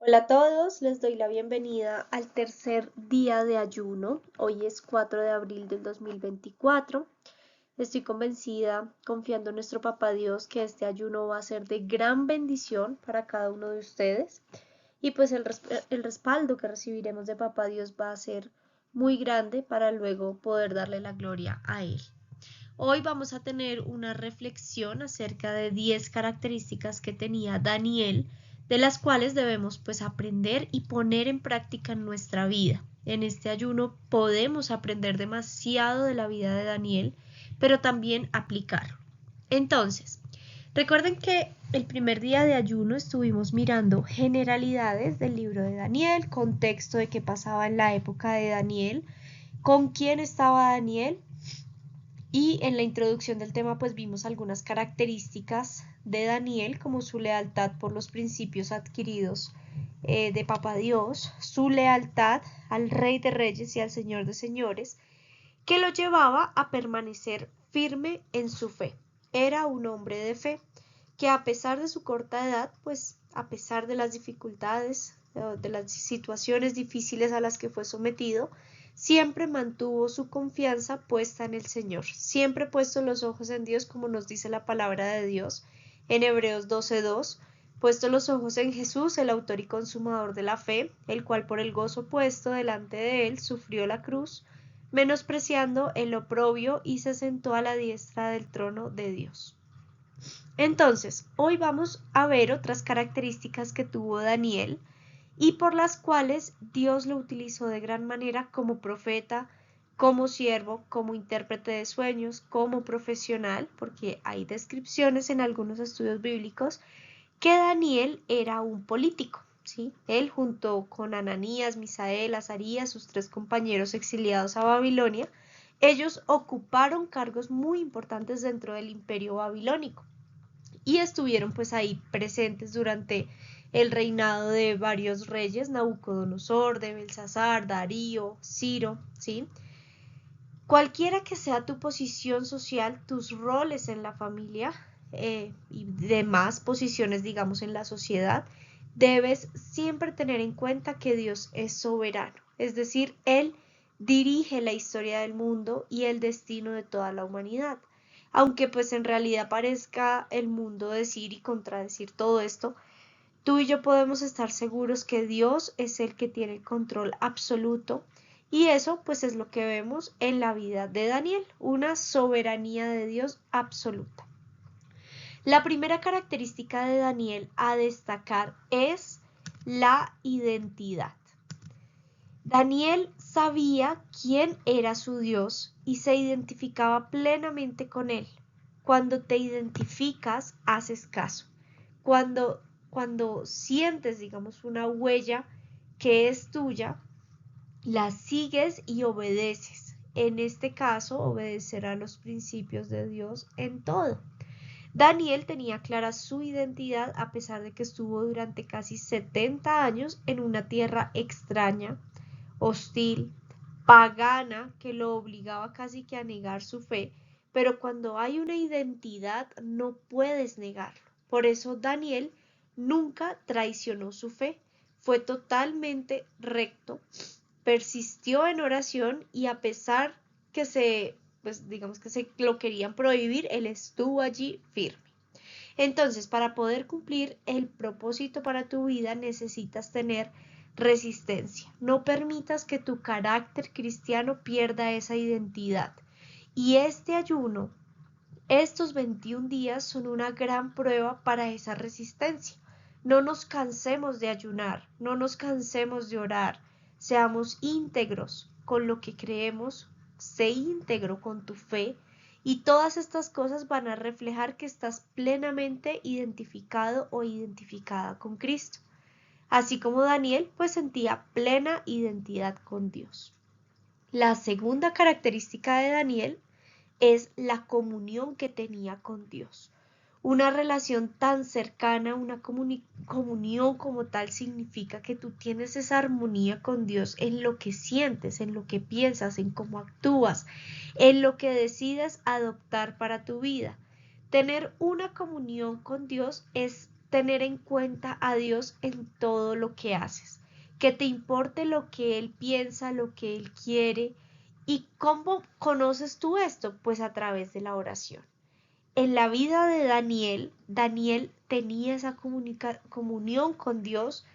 Hola a todos, les doy la bienvenida al tercer día de ayuno. Hoy es 4 de abril del 2024. Estoy convencida, confiando en nuestro Papá Dios, que este ayuno va a ser de gran bendición para cada uno de ustedes. Y pues el respaldo que recibiremos de Papá Dios va a ser muy grande para luego poder darle la gloria a Él. Hoy vamos a tener una reflexión acerca de 10 características que tenía Daniel, de las cuales debemos pues aprender y poner en práctica en nuestra vida. En este ayuno podemos aprender demasiado de la vida de Daniel, pero también aplicarlo. Entonces, recuerden que el primer día de ayuno estuvimos mirando generalidades del libro de Daniel, contexto de qué pasaba en la época de Daniel, con quién estaba Daniel, y en la introducción del tema pues vimos algunas características de Daniel, como su lealtad por los principios adquiridos de Papá Dios, su lealtad al Rey de Reyes y al Señor de Señores, que lo llevaba a permanecer firme en su fe. Era un hombre de fe que, a pesar de su corta edad, pues a pesar de las dificultades, de las situaciones difíciles a las que fue sometido, siempre mantuvo su confianza puesta en el Señor, siempre puesto los ojos en Dios, como nos dice la palabra de Dios en Hebreos 12:2, puesto los ojos en Jesús, el autor y consumador de la fe, el cual por el gozo puesto delante de él sufrió la cruz, menospreciando el oprobio, y se sentó a la diestra del trono de Dios. Entonces, hoy vamos a ver otras características que tuvo Daniel y por las cuales Dios lo utilizó de gran manera como profeta, como siervo, como intérprete de sueños, como profesional, porque hay descripciones en algunos estudios bíblicos que Daniel era un político, ¿sí? Él, junto con Ananías, Misael, Azarías, sus tres compañeros exiliados a Babilonia, ellos ocuparon cargos muy importantes dentro del imperio babilónico y estuvieron pues ahí presentes durante el reinado de varios reyes: Nabucodonosor, de Belsasar, Darío, Ciro, ¿sí? Cualquiera que sea tu posición social, tus roles en la familia y demás posiciones, digamos, en la sociedad, debes siempre tener en cuenta que Dios es soberano, es decir, Él dirige la historia del mundo y el destino de toda la humanidad. Aunque pues en realidad parezca el mundo decir y contradecir todo esto, tú y yo podemos estar seguros que Dios es el que tiene el control absoluto, y eso pues es lo que vemos en la vida de Daniel, una soberanía de Dios absoluta. La primera característica de Daniel a destacar es la identidad. Daniel sabía quién era su Dios y se identificaba plenamente con él. Cuando te identificas, haces caso. Cuando sientes, digamos, una huella que es tuya, la sigues y obedeces. En este caso, obedecer a los principios de Dios en todo. Daniel tenía clara su identidad a pesar de que estuvo durante casi 70 años en una tierra extraña, hostil, pagana, que lo obligaba casi que a negar su fe, pero cuando hay una identidad no puedes negarlo. Por eso Daniel nunca traicionó su fe, fue totalmente recto, persistió en oración y, a pesar que pues digamos que se lo querían prohibir, él estuvo allí firme. Entonces, para poder cumplir el propósito para tu vida necesitas tener resistencia. No permitas que tu carácter cristiano pierda esa identidad. Y este ayuno, estos 21 días son una gran prueba para esa resistencia. No nos cansemos de ayunar, no nos cansemos de orar, seamos íntegros con lo que creemos, sé íntegro con tu fe, y todas estas cosas van a reflejar que estás plenamente identificado o identificada con Cristo. Así como Daniel, pues sentía plena identidad con Dios. La segunda característica de Daniel es la comunión que tenía con Dios. Una relación tan cercana, una comunión como tal, significa que tú tienes esa armonía con Dios en lo que sientes, en lo que piensas, en cómo actúas, en lo que decides adoptar para tu vida. Tener una comunión con Dios es tener en cuenta a Dios en todo lo que haces, que te importe lo que Él piensa, lo que Él quiere. ¿Y cómo conoces tú esto? Pues a través de la oración. En la vida de Daniel, Daniel tenía esa comunión con Dios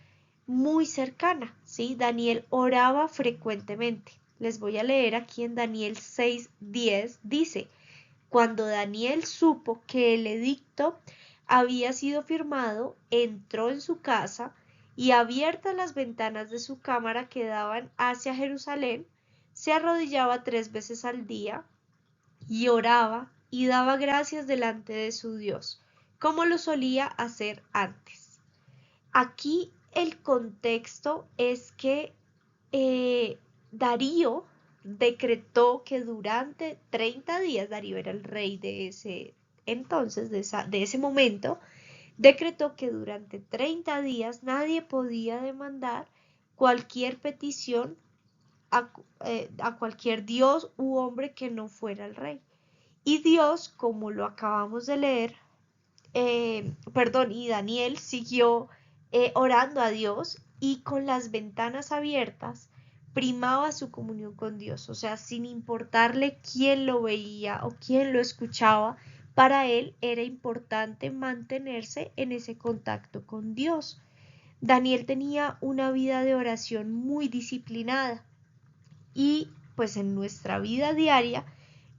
muy cercana, ¿sí? Daniel oraba frecuentemente. Les voy a leer aquí en Daniel 6:10, dice: cuando Daniel supo que el edicto había sido firmado, entró en su casa y, abiertas las ventanas de su cámara que daban hacia Jerusalén, se arrodillaba 3 veces al día y oraba y daba gracias delante de su Dios, como lo solía hacer antes. Aquí el contexto es que Darío decretó que durante 30 días, Darío era el rey de ese entonces, de ese momento, decretó que durante 30 días nadie podía demandar cualquier petición a cualquier dios u hombre que no fuera el rey. Y Dios, como lo acabamos de leer, y Daniel siguió orando a Dios y con las ventanas abiertas primaba su comunión con Dios, o sea, sin importarle quién lo veía o quién lo escuchaba, para él era importante mantenerse en ese contacto con Dios. Daniel tenía una vida de oración muy disciplinada y pues en nuestra vida diaria,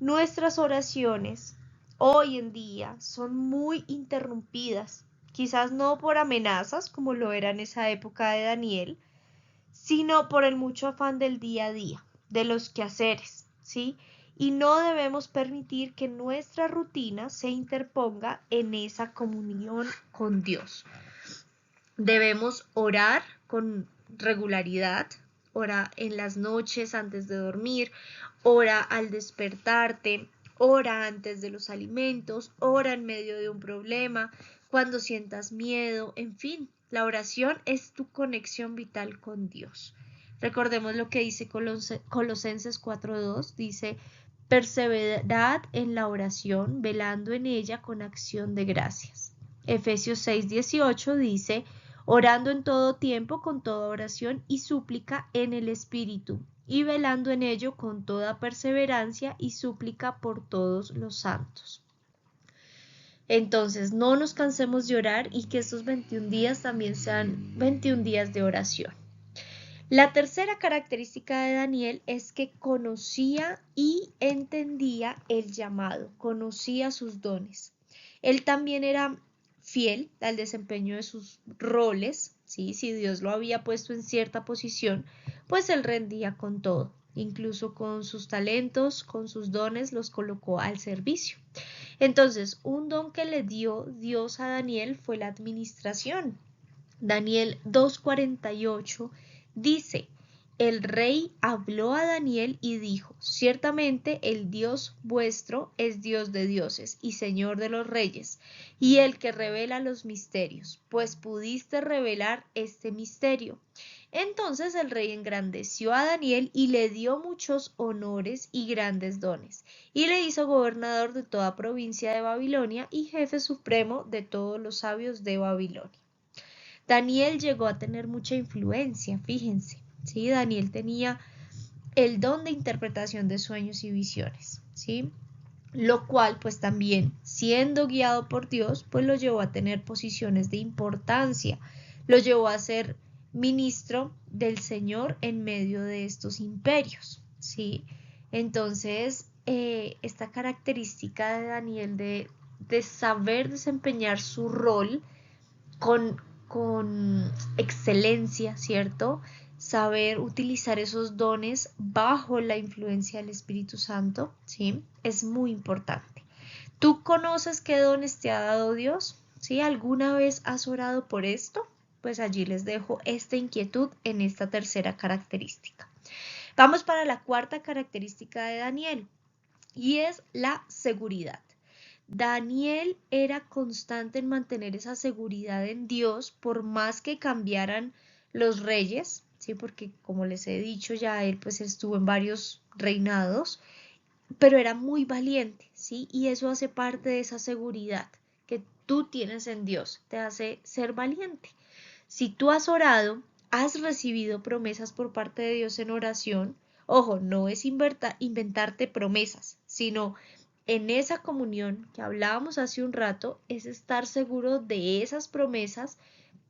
nuestras oraciones hoy en día son muy interrumpidas, quizás no por amenazas como lo era en esa época de Daniel, sino por el mucho afán del día a día, de los quehaceres, ¿sí? Y no debemos permitir que nuestra rutina se interponga en esa comunión con Dios. Debemos orar con regularidad, ora en las noches antes de dormir, ora al despertarte, ora antes de los alimentos, ora en medio de un problema, cuando sientas miedo, en fin, la oración es tu conexión vital con Dios. Recordemos lo que dice Colosenses 4:2, dice: perseverad en la oración, velando en ella con acción de gracias. Efesios 6:18 dice: orando en todo tiempo con toda oración y súplica en el Espíritu, y velando en ello con toda perseverancia y súplica por todos los santos. Entonces, no nos cansemos de orar y que estos 21 días también sean 21 días de oración. La tercera característica de Daniel es que conocía y entendía el llamado, conocía sus dones. Él también era fiel al desempeño de sus roles, ¿sí? Si Dios lo había puesto en cierta posición, pues él rendía con todo, incluso con sus talentos, con sus dones, los colocó al servicio. Entonces, un don que le dio Dios a Daniel fue la administración. Daniel 2:48 dice: el rey habló a Daniel y dijo: ciertamente el Dios vuestro es Dios de dioses y Señor de los reyes, y el que revela los misterios, pues pudiste revelar este misterio. Entonces el rey engrandeció a Daniel y le dio muchos honores y grandes dones, y le hizo gobernador de toda provincia de Babilonia y jefe supremo de todos los sabios de Babilonia. Daniel llegó a tener mucha influencia, fíjense, ¿sí? Daniel tenía el don de interpretación de sueños y visiones, ¿sí? Lo cual, pues también, siendo guiado por Dios, pues lo llevó a tener posiciones de importancia, lo llevó a ser ministro del Señor en medio de estos imperios, ¿sí? Entonces, esta característica de Daniel de saber desempeñar su rol con excelencia, ¿cierto? Saber utilizar esos dones bajo la influencia del Espíritu Santo, ¿sí? Es muy importante. ¿Tú conoces qué dones te ha dado Dios? ¿Sí? ¿Alguna vez has orado por esto? Pues allí les dejo esta inquietud en esta tercera característica. Vamos para la cuarta característica de Daniel y es la seguridad. Daniel era constante en mantener esa seguridad en Dios por más que cambiaran los reyes, ¿sí? Porque como les he dicho ya, él pues estuvo en varios reinados, pero era muy valiente, ¿sí? Y eso hace parte de esa seguridad, que tú tienes en Dios, te hace ser valiente. Si tú has orado, has recibido promesas por parte de Dios en oración, ojo, no es inventarte promesas, sino en esa comunión que hablábamos hace un rato, es estar seguro de esas promesas,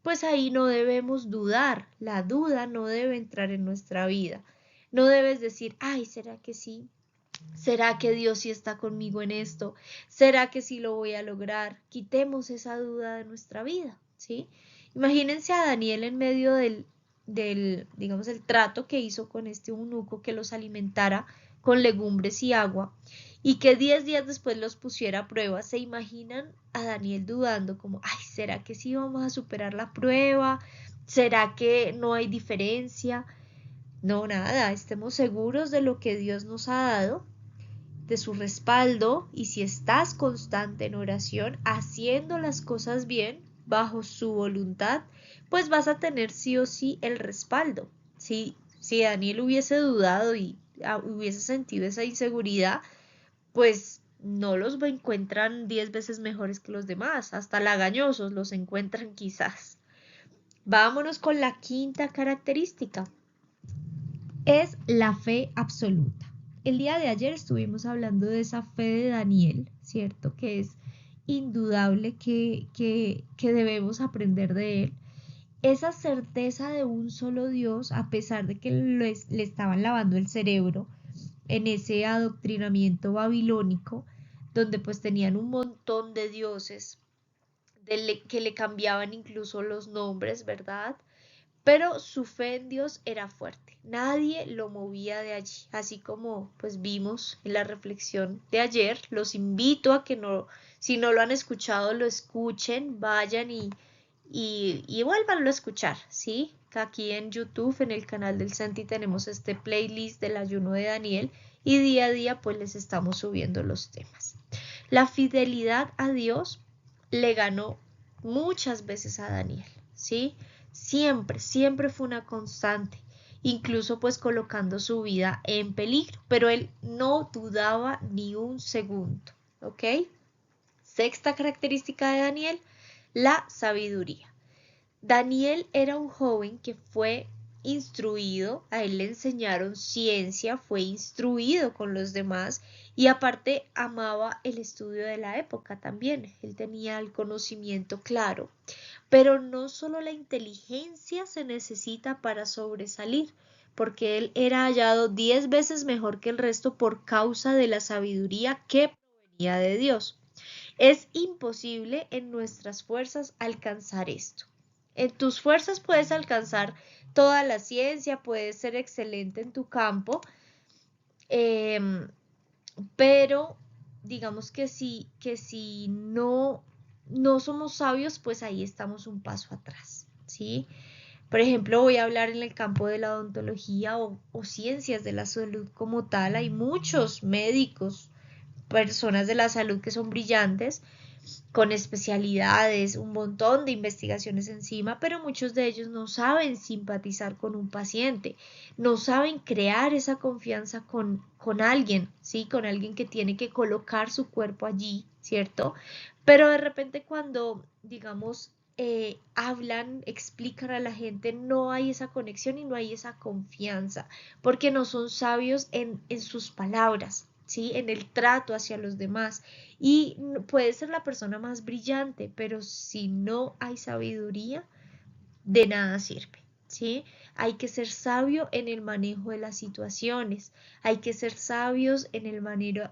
pues ahí no debemos dudar, la duda no debe entrar en nuestra vida. No debes decir, ay, ¿será que sí? ¿Será que Dios sí está conmigo en esto? ¿Será que sí lo voy a lograr? Quitemos esa duda de nuestra vida, ¿sí? Imagínense a Daniel en medio digamos, el trato que hizo con este eunuco que los alimentara con legumbres y agua y que 10 días después los pusiera a prueba. ¿Se imaginan a Daniel dudando como, ay, ¿será que sí vamos a superar la prueba? ¿Será que no hay diferencia? No, nada, estemos seguros de lo que Dios nos ha dado, de su respaldo, y si estás constante en oración, haciendo las cosas bien, bajo su voluntad, pues vas a tener sí o sí el respaldo. Si Daniel hubiese dudado y hubiese sentido esa inseguridad, pues no los encuentran 10 veces mejores que los demás, hasta lagañosos los encuentran quizás. Vámonos con la quinta característica. Es la fe absoluta. El día de ayer estuvimos hablando de esa fe de Daniel, ¿cierto? Que es indudable que debemos aprender de él. Esa certeza de un solo Dios, a pesar de que le estaban lavando el cerebro en ese adoctrinamiento babilónico, donde pues tenían un montón de dioses que le cambiaban incluso los nombres, ¿verdad? Pero su fe en Dios era fuerte, nadie lo movía de allí, así como pues vimos en la reflexión de ayer. Los invito a que no, si no lo han escuchado, lo escuchen, vayan y vuélvanlo a escuchar, ¿sí? Aquí en YouTube, en el canal del Santi, tenemos este playlist del ayuno de Daniel y día a día pues les estamos subiendo los temas. La fidelidad a Dios le ganó muchas veces a Daniel, ¿sí? Siempre fue una constante, incluso pues colocando su vida en peligro, pero él no dudaba ni un segundo, ¿ok? Sexta característica de Daniel, la sabiduría. Daniel era un joven que fue instruido, a él le enseñaron ciencia, fue instruido con los demás y aparte amaba el estudio de la época también, él tenía el conocimiento claro. Pero no solo la inteligencia se necesita para sobresalir, porque él era hallado 10 veces mejor que el resto por causa de la sabiduría que provenía de Dios. Es imposible en nuestras fuerzas alcanzar esto. En tus fuerzas puedes alcanzar toda la ciencia, puedes ser excelente en tu campo, pero digamos que si no somos sabios, pues ahí estamos un paso atrás, ¿sí? Por ejemplo, voy a hablar en el campo de la odontología o ciencias de la salud como tal. Hay muchos médicos, personas de la salud que son brillantes, con especialidades, un montón de investigaciones encima, pero muchos de ellos no saben simpatizar con un paciente, no saben crear esa confianza con alguien, ¿sí? Con alguien que tiene que colocar su cuerpo allí, ¿cierto? Pero de repente cuando, digamos, hablan, explican a la gente, no hay esa conexión y no hay esa confianza, porque no son sabios en sus palabras, ¿sí? En el trato hacia los demás. Y puede ser la persona más brillante, pero si no hay sabiduría, de nada sirve, ¿sí? Hay que ser sabio en el manejo de las situaciones, hay que ser sabios en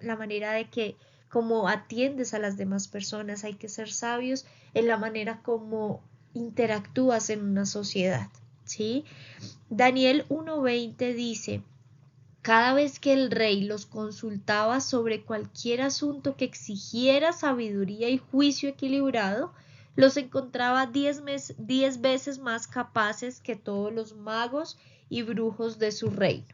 la manera de que como atiendes a las demás personas, hay que ser sabios en la manera como interactúas en una sociedad, ¿sí? Daniel 1:20 dice: cada vez que el rey los consultaba sobre cualquier asunto que exigiera sabiduría y juicio equilibrado, los encontraba 10 veces más capaces que todos los magos y brujos de su reino.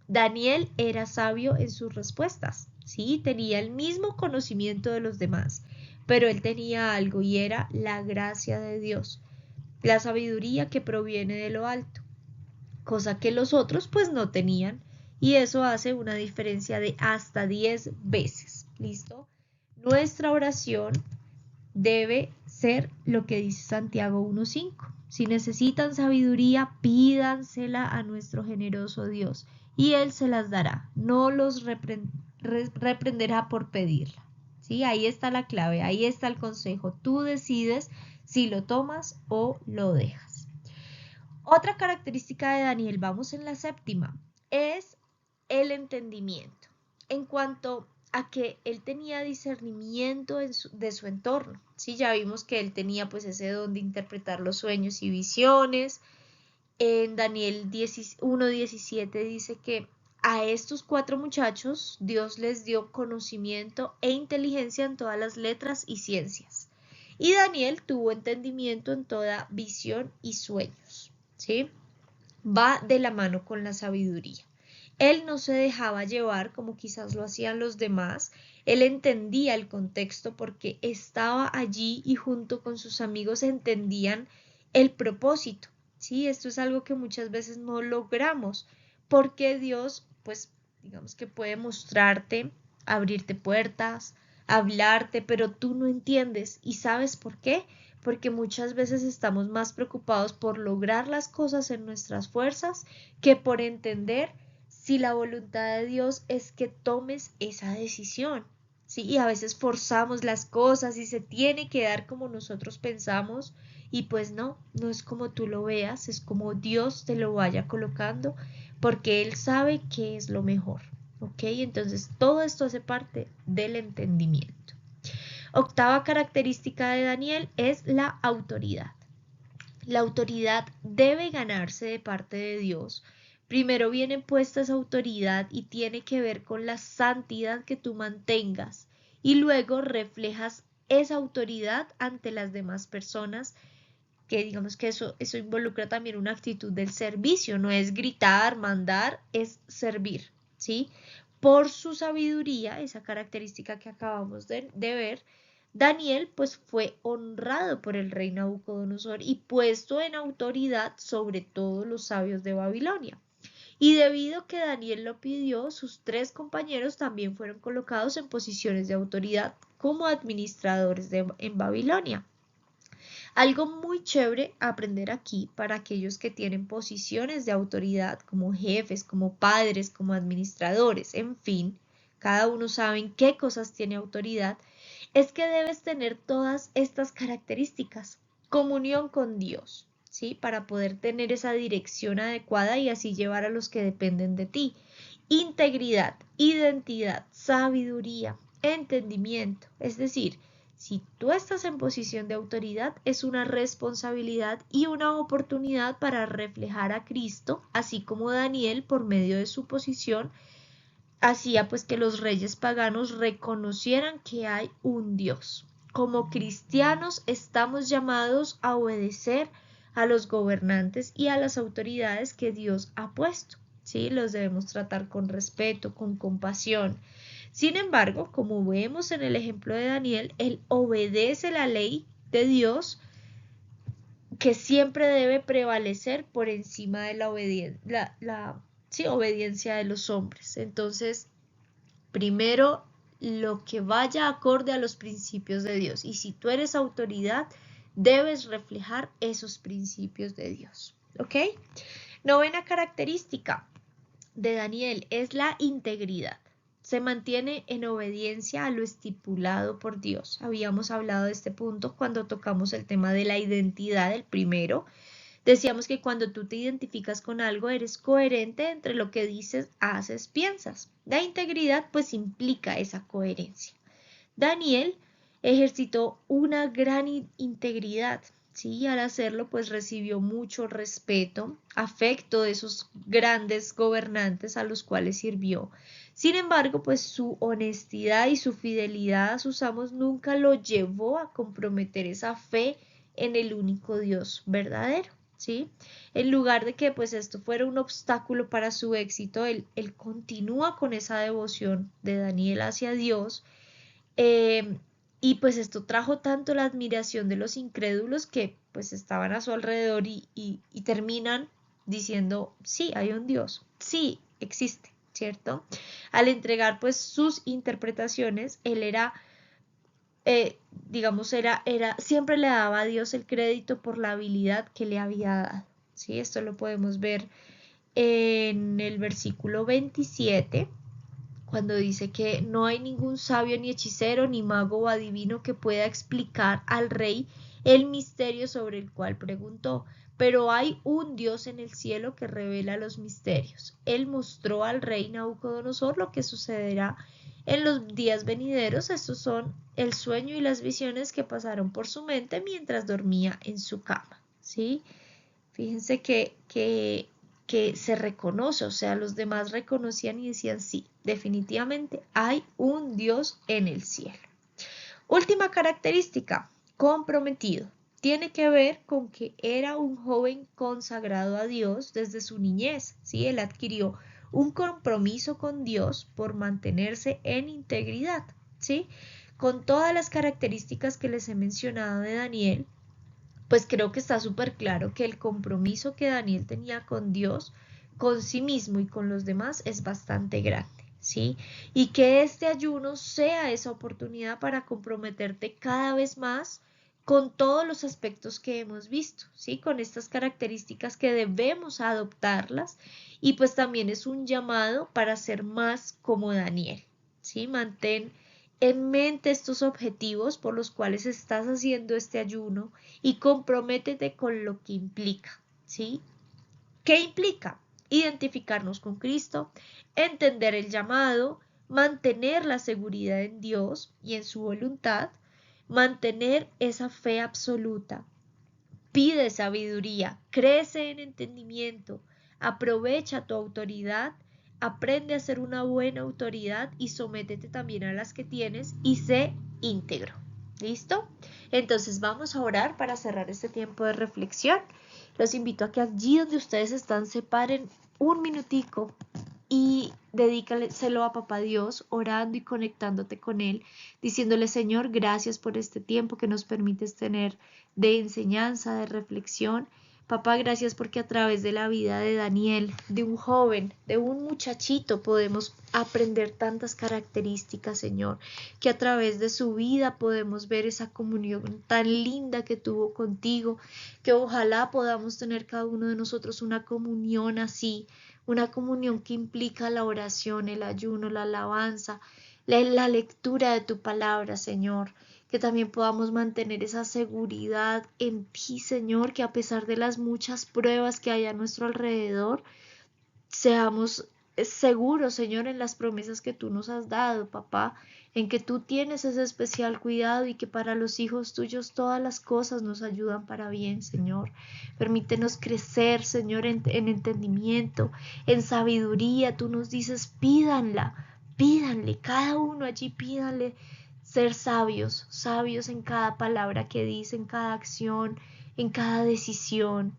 Daniel era sabio en sus respuestas, sí, tenía el mismo conocimiento de los demás, pero él tenía algo y era la gracia de Dios, la sabiduría que proviene de lo alto, cosa que los otros pues no tenían, y eso hace una diferencia de hasta 10 veces. ¿Listo? Nuestra oración debe ser lo que dice Santiago 1:5. Si necesitan sabiduría, pídansela a nuestro generoso Dios y Él se las dará. No los reprenderá por pedirla. ¿Sí? Ahí está la clave, ahí está el consejo. Tú decides si lo tomas o lo dejas. Otra característica de Daniel, vamos en la séptima, es el entendimiento. En cuanto a que él tenía discernimiento de su entorno. ¿Sí? Ya vimos que él tenía pues ese don de interpretar los sueños y visiones. En Daniel 1:17 dice que a estos 4 muchachos Dios les dio conocimiento e inteligencia en todas las letras y ciencias. Y Daniel tuvo entendimiento en toda visión y sueños. ¿Sí? Va de la mano con la sabiduría. Él no se dejaba llevar como quizás lo hacían los demás. Él entendía el contexto porque estaba allí y junto con sus amigos entendían el propósito. ¿Sí? Esto es algo que muchas veces no logramos porque Dios, pues, digamos que puede mostrarte, abrirte puertas, hablarte, pero tú no entiendes. ¿Y sabes por qué? Porque muchas veces estamos más preocupados por lograr las cosas en nuestras fuerzas que por entender si la voluntad de Dios es que tomes esa decisión. ¿Sí? Y a veces forzamos las cosas y se tiene que dar como nosotros pensamos y pues no, no es como tú lo veas, es como Dios te lo vaya colocando porque Él sabe qué es lo mejor. ¿Ok? Entonces todo esto hace parte del entendimiento. Octava característica de Daniel es la autoridad. La autoridad debe ganarse de parte de Dios. Primero viene puesta esa autoridad y tiene que ver con la santidad que tú mantengas y luego reflejas esa autoridad ante las demás personas, que digamos que eso involucra también una actitud del servicio, no es gritar, mandar, es servir, ¿sí? Por su sabiduría, esa característica que acabamos de ver, Daniel pues fue honrado por el rey Nabucodonosor y puesto en autoridad sobre todos los sabios de Babilonia. Y debido a que Daniel lo pidió, sus 3 compañeros también fueron colocados en posiciones de autoridad como administradores en Babilonia. Algo muy chévere aprender aquí para aquellos que tienen posiciones de autoridad como jefes, como padres, como administradores, en fin, cada uno sabe en qué cosas tiene autoridad, es que debes tener todas estas características. Comunión con Dios, ¿sí? Para poder tener esa dirección adecuada y así llevar a los que dependen de ti. Integridad, identidad, sabiduría, entendimiento, es decir, si tú estás en posición de autoridad, es una responsabilidad y una oportunidad para reflejar a Cristo, así como Daniel, por medio de su posición, hacía pues que los reyes paganos reconocieran que hay un Dios. Como cristianos estamos llamados a obedecer a los gobernantes y a las autoridades que Dios ha puesto. ¿Sí? Los debemos tratar con respeto, con compasión. Sin embargo, como vemos en el ejemplo de Daniel, él obedece la ley de Dios que siempre debe prevalecer por encima de la obediencia de los hombres. Entonces, primero lo que vaya acorde a los principios de Dios. Y si tú eres autoridad, debes reflejar esos principios de Dios. ¿Ok? Novena característica de Daniel es la integridad. Se mantiene en obediencia a lo estipulado por Dios. Habíamos hablado de este punto cuando tocamos el tema de la identidad, el primero. Decíamos que cuando tú te identificas con algo, eres coherente entre lo que dices, haces, piensas. La integridad pues implica esa coherencia. Daniel ejercitó una gran integridad, ¿sí? Al hacerlo pues recibió mucho respeto, afecto de esos grandes gobernantes a los cuales sirvió. Sin embargo, pues su honestidad y su fidelidad a sus amos nunca lo llevó a comprometer esa fe en el único Dios verdadero. ¿Sí? En lugar de que pues esto fuera un obstáculo para su éxito, él continúa con esa devoción de Daniel hacia Dios, y pues esto trajo tanto la admiración de los incrédulos que pues estaban a su alrededor y terminan diciendo, sí, hay un Dios, sí, existe, ¿cierto? Al entregar pues sus interpretaciones, él era digamos, siempre le daba a Dios el crédito por la habilidad que le había dado. ¿Sí? Esto lo podemos ver en el versículo 27, cuando dice que no hay ningún sabio ni hechicero ni mago o adivino que pueda explicar al rey el misterio sobre el cual preguntó, pero hay un Dios en el cielo que revela los misterios. Él mostró al rey Nabucodonosor lo que sucederá en los días venideros. Estos son el sueño y las visiones que pasaron por su mente mientras dormía en su cama. ¿Sí? Fíjense que se reconoce, o sea, los demás reconocían y decían, sí, definitivamente hay un Dios en el cielo. Última característica, comprometido. Tiene que ver con que era un joven consagrado a Dios desde su niñez, ¿sí? Él adquirió un compromiso con Dios por mantenerse en integridad, ¿sí? Con todas las características que les he mencionado de Daniel, pues creo que está súper claro que el compromiso que Daniel tenía con Dios, con sí mismo y con los demás es bastante grande, ¿sí? Y que este ayuno sea esa oportunidad para comprometerte cada vez más con todos los aspectos que hemos visto, ¿sí? Con estas características que debemos adoptarlas, y pues también es un llamado para ser más como Daniel, ¿sí? Mantén en mente estos objetivos por los cuales estás haciendo este ayuno y comprométete con lo que implica, ¿sí? ¿Qué implica? Identificarnos con Cristo, entender el llamado, mantener la seguridad en Dios y en su voluntad, mantener esa fe absoluta, pide sabiduría, crece en entendimiento, aprovecha tu autoridad, aprende a ser una buena autoridad y sométete también a las que tienes y sé íntegro. ¿Listo? Entonces vamos a orar para cerrar este tiempo de reflexión. Los invito a que allí donde ustedes están separen un minutico y dedícaselo a Papá Dios, orando y conectándote con Él, diciéndole, Señor, gracias por este tiempo que nos permites tener de enseñanza, de reflexión. Papá, gracias porque a través de la vida de Daniel, de un joven, de un muchachito, podemos aprender tantas características, Señor, que a través de su vida podemos ver esa comunión tan linda que tuvo contigo, que ojalá podamos tener cada uno de nosotros una comunión así, una comunión que implica la oración, el ayuno, la alabanza, la lectura de tu palabra, Señor. Que también podamos mantener esa seguridad en ti, Señor, que a pesar de las muchas pruebas que hay a nuestro alrededor, seamos seguros, Señor, en las promesas que tú nos has dado, papá, en que tú tienes ese especial cuidado y que para los hijos tuyos todas las cosas nos ayudan para bien, Señor. Permítenos crecer, Señor, en entendimiento, en sabiduría. Tú nos dices, pídanle, cada uno allí pídanle ser sabios, sabios en cada palabra que dicen, en cada acción, en cada decisión.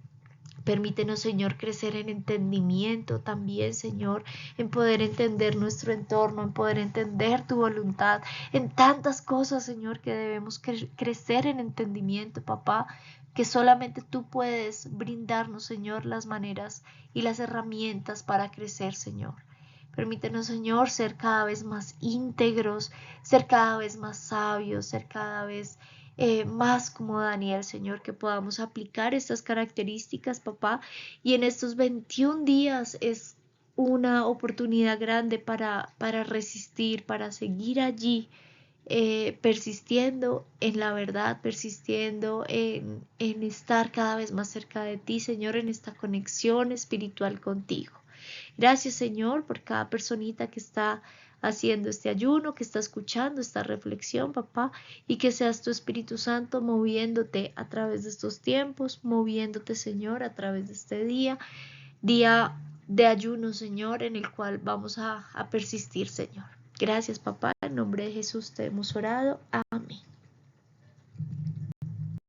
Permítenos, Señor, crecer en entendimiento también, Señor, en poder entender nuestro entorno, en poder entender tu voluntad, en tantas cosas, Señor, que debemos crecer en entendimiento, papá, que solamente tú puedes brindarnos, Señor, las maneras y las herramientas para crecer, Señor. Permítenos, Señor, ser cada vez más íntegros, ser cada vez más sabios, ser cada vez más como Daniel, Señor, que podamos aplicar estas características, papá, y en estos 21 días es una oportunidad grande para resistir, para seguir allí, persistiendo en la verdad, persistiendo en estar cada vez más cerca de ti, Señor, en esta conexión espiritual contigo. Gracias, Señor, por cada personita que está haciendo este ayuno, que está escuchando esta reflexión, papá, y que seas tu Espíritu Santo moviéndote a través de estos tiempos, moviéndote, Señor, a través de este día de ayuno, Señor, en el cual vamos a persistir, Señor. Gracias, papá, en nombre de Jesús te hemos orado. Amén.